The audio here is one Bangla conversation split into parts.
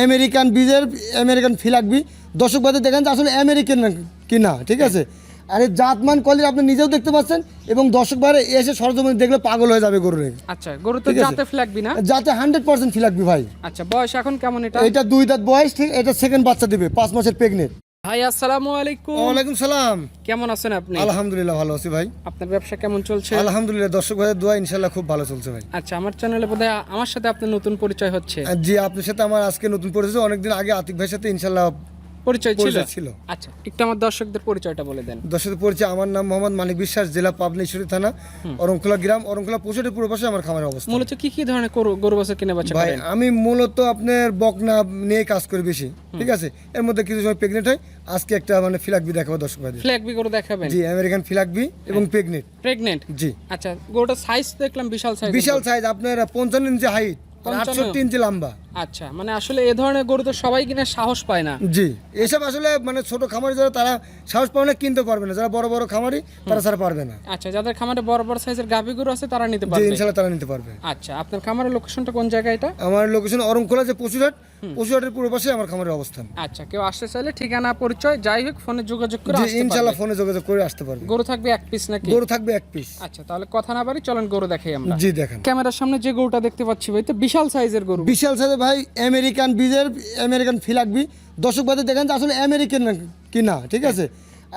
আমেরিকান বীজের আমেরিকান ফিলাকবি দর্শক ভাই দেখেন যে আসলে আমেরিকান কিনা, ঠিক আছে। আর এই জাতমান কোয়ালিটি আপনি নিজেও দেখতে পাচ্ছেন এবং দর্শক ভাই এসে সরজমিনে দেখলে পাগল হয়ে যাবে গরুর। আচ্ছা, গরু তো জাতে ফিলাকবি না? জাতে 100% ফিলাকবি ভাই। আচ্ছা, বয়স এখন কেমন এটা? এটা 2 দাঁত বয়স, ঠিক। এটা সেকেন্ড বাচ্চা দিবে, 5 মাসের প্রেগনেন্ট। ভাই আসসালামু আলাইকুম। ওয়ালাইকুম সালাম। কেমন আছেন আপনি? আলহামদুলিল্লাহ ভালো আছি ভাই। আপনার ব্যবসা কেমন চলছে? আলহামদুলিল্লাহ, দর্শক ভাইয়ের দোয়া ইনশাআল্লাহ খুব ভালো চলছে ভাই। আচ্ছা, আমার চ্যানেলে বোধহয় আমার সাথে আপনার নতুন পরিচয় হচ্ছে। জি, আপনার সাথে আমার আজকে নতুন পরিচয়। অনেকদিন আগে আতিক ভাইয়ের সাথে ইনশাআল্লাহ পরিচয় ছিল। ছিল। আচ্ছা, একটু আমার দর্শকদের পরিচয়টা বলে দেন। দর্শকদের পরিচয়, আমার নাম মোহাম্মদ মানিক বিশ্বাস, জেলা পাবনা ঈশ্বরী থানা, অরংখোলা গ্রাম, অরংখোলা পশুহাটের পূর্ব পাশে আমার খামারের অবস্থা। মূলত কি কি ধরনের গরু বাছুর কিনে বেচা ভাই করেন? আমি মূলত আপনার বকনা নিয়ে কাজ করি বেশি, ঠিক আছে। এর মধ্যে কিছু সময় প্রেগনেন্ট হয়। আজকে একটা মানে ফিলাকবি দেখাবো দর্শক ভাই। ফ্ল্যাগবি গরু দেখাবেন? জি, আমেরিকান ফিলাকবি এবং প্রেগনেন্ট। জি। আচ্ছা, গরুটার সাইজ দেখলাম বিশাল সাইজ। বিশাল সাইজ, আপনার 55 ইঞ্চি হাইট, 68 ইঞ্চি লম্বা। আচ্ছা, মানে আসলে এ ধরনের গরু তো সবাই কিনে সাহস পায় না। জি, এসব আসলে মানে ছোট খামারি যারা তারা সাহস পাবে না, কিনতে পারবে না। যারা বড় বড় খামারি তারা ছাড়া পারবে না। আচ্ছা, যাদের খামারে বড় বড় সাইজের গাভী গরু আছে তারা নিতে জি, পারবে। ইনশাআল্লাহ তারা নিতে পারবে। আচ্ছা, আপনার খামারের লোকেশনটা কোন জায়গা এটা? আমার লোকেশন অরংখোলা যে পশুহাটের পূর্ব পাশে আমার খামারের অবস্থান। আচ্ছা, কেউ আসতে চাইলে ঠিকানা পরিচয় যাই হোক ফোনে যোগাযোগ করে জি, আসতে ইনশাআল্লাহ পারবে। ফোনে যোগাযোগ করে আসতে পারবে। গরু থাকবে এক পিস নাকি? গরু থাকবে এক পিস। আচ্ছা, তাহলে কথা না বাড়ি চলেন গরু দেখাই আমরা। জি, দেখেন। ক্যামেরার সামনে যে গরুটা দেখতে পাচ্ছি ভাই, তো বিশাল সাইজের গরু। বিশাল সাইজের ভাই, আমেরিকান বীজের আমেরিকান ফিলাকবি দর্শক ভাই দেখেন যে আসলে আমেরিকান কিনা, ঠিক আছে।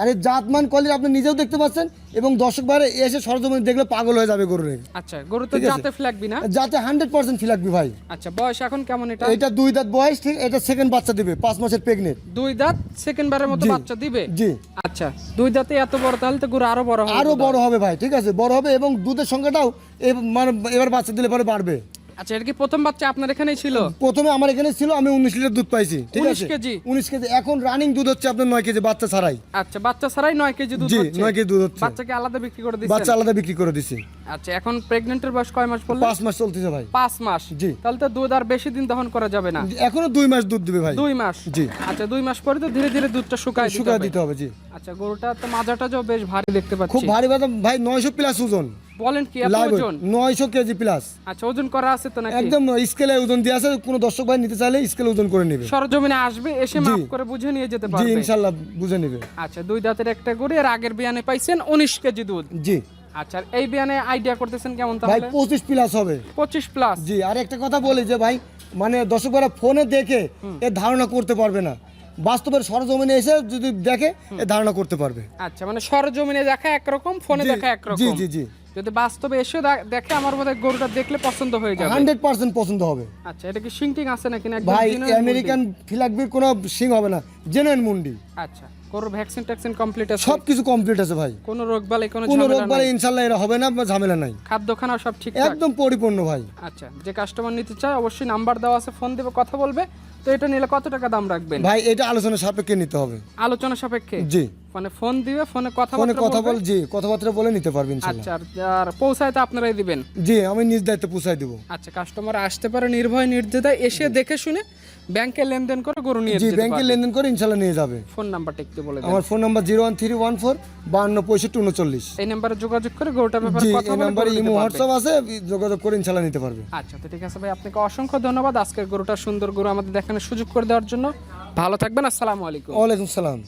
আর এই জাতমান কোয়ালিটি আপনি নিজেও দেখতে পাচ্ছেন এবং দর্শক ভাই এসে সরজমিনে দেখলে পাগল হয়ে যাবে গরুর। আচ্ছা, গরু তো জাতে ফিলাকবি না? জাতে 100% ফিলাকবি ভাই। আচ্ছা, বয়স এখন কেমন এটা? এটা 2 দাঁত বয়স, ঠিক। এটা সেকেন্ড বাচ্চা দিবে, 5 মাসের প্রেগনেন্ট। 2 দাঁত সেকেন্ড বারের মতো জি। বাচ্চা দিবে? জি। আচ্ছা, 2 দাঁতে এত বড়, তাহলে তো গরু আরো বড় হবে। আরো বড় হবে ভাই, ঠিক আছে, বড় হবে এবং দুধের সংখ্যাটাও মানে এবার বাচ্চা দিলে পরে বাড়বে। আচ্ছা, এটা কি প্রথম বাচ্চা আপনার এখানেই ছিল? প্রথমে আমার এখানে ছিল, আমি 19 লিটার দুধ পাইছি, ঠিক 19 আছে। কেজি? 19 কেজি। এখন রানিং দুধ হচ্ছে আপনার 9 কেজি বাচ্চা ছাড়াই। আচ্ছা, বাচ্চা ছাড়াই 9 কেজি দুধ জি, হচ্ছে? 9 কেজি দুধ হচ্ছে। বাচ্চাকে আলাদা বিক্রি করে দিচ্ছেন? বাচ্চা আলাদা বিক্রি করে দিছি। আচ্ছা, এখন প্রেগন্যান্টের বয়স কয় মাস বললেন? 5 মাস চলতেছে ভাই। 5 মাস? জি। তাহলে তো দুধ আর বেশি দিন দহন করা যাবে না। এখনো 2 মাস দুধ দিবে ভাই। 2 মাস? জি। আচ্ছা, 2 মাস পরে তো ধীরে ধীরে দুধটা শুকায় দিতে হবে। জি। আচ্ছা, গরুটা তো মাজাটা যাও বেশ ভারী দেখতে পাচ্ছি। খুব ভারী বাদাম ভাই, 900 প্লাস ওজন। বলেন কি, এত লাইভ ওজন? 900 কেজি প্লাস। আচ্ছা, ওজন করা আছে তো নাকি? একদম স্কেলে ওজন দিয়ে আছে, কোনো দর্শক ভাই নিতে চাইলে স্কেলে ওজন করে নেবে। সরজমিনে আসবে, এসে জি। মাপ করে বুঝে নিয়ে যেতে জি, পারবে? ইনশাআল্লাহ বুঝে নেবে। আচ্ছা, 2 দাঁতের একটা গরু, এর আগের বিয়ানে পাইছেন 19 কেজি দুধ। জি। আচ্ছা, এই বিয়ানে আইডিয়া করতেছেন কেমন ভাই তাহলে? 25 প্লাস হবে। 25 প্লাস? জি। আর একটা কথা বলি যে ভাই, মানে দর্শকরা ফোনে দেখে এর ধারণা করতে পারবে না, বাস্তবের সরজমিনে এসে যদি দেখে এর ধারণা করতে পারবে। আচ্ছা, মানে সরজমিনে দেখা একরকম, ফোনে জি, দেখা একরকম। জি জি জি। যদি বাস্তবে এসে দেখে, আমার বোধহয় গরুটা দেখলে পছন্দ হয়ে যাবে। 100% পছন্দ হবে। আচ্ছা, এটা কি শিং টিং আছে নাকি? না ভাই genuine আমেরিকান ফিলাকবির কোনো সিং হবে না, জেনুইন মুন্ডি। মুরগি? আচ্ছা, গরুর ভ্যাকসিন ট্যাকসিন কমপ্লিট আছে? সবকিছু কমপ্লিট আছে ভাই। কোনো রোগ বালাই, কোনো কোনো রোগ ঝামেলা বালাই নাই? ইনশাআল্লাহ এরা হবে না বা ঝামেলা নাই। খাদ্যখানা সব ঠিকঠাক? একদম পরিপূর্ণ ভাই। আচ্ছা, যে কাস্টমার নিতে চায় অবশ্যই নাম্বার দেওয়া আছে, ফোন দেবে, কথা বলবে। তো এটা নিলে কত টাকা দাম রাখবেন? ভাই এটা আলোচনা সাপেক্ষে নিতে হবে। আলোচনা সাপেক্ষে? জি। মানে ফোন দিবে, ফোনে ফোনে কথা বলবে? জি, কথাবার্তা বলে নিতে পারবেন ইনশাআল্লাহ। আচ্ছা, আর পৌঁছায় তো আপনারাই দিবেন? জি, আমি নিজ দায়িত্বে পৌঁছায় দেব। আচ্ছা, কাস্টমার আসতে পারে নির্ভয় নির্দ্বিধায়, এসে দেখে শুনে ব্যাংকে লেনদেন করে গরু নিয়ে জি, যেতে ব্যাংকে পারবে। লেনদেন করে ইনশাআল্লাহ নিয়ে যাবে। ফোন নাম্বারটা একটু বলে দেন। আমার ফোন নাম্বার 01314 52 65 39। এই নাম্বারে যোগাযোগ করে গরুটার ব্যাপারে জি, কথা এই বলে নাম্বারে গরু নিতে ইমো পারবে। হোয়াটসঅ্যাপ আছে, যোগাযোগ করে ইনশাআল্লাহ নিতে পারবে। আচ্ছা, তো ঠিক আছে ভাই, আপনাকে অসংখ্য ধন্যবাদ আজকের গরুটা সুন্দর গরু আমাদের দেখানোর সুযোগ করে দেওয়ার জন্য। ভালো থাকবেন, আসসালামু আলাইকুম। ওয়ালাইকুম সালাম।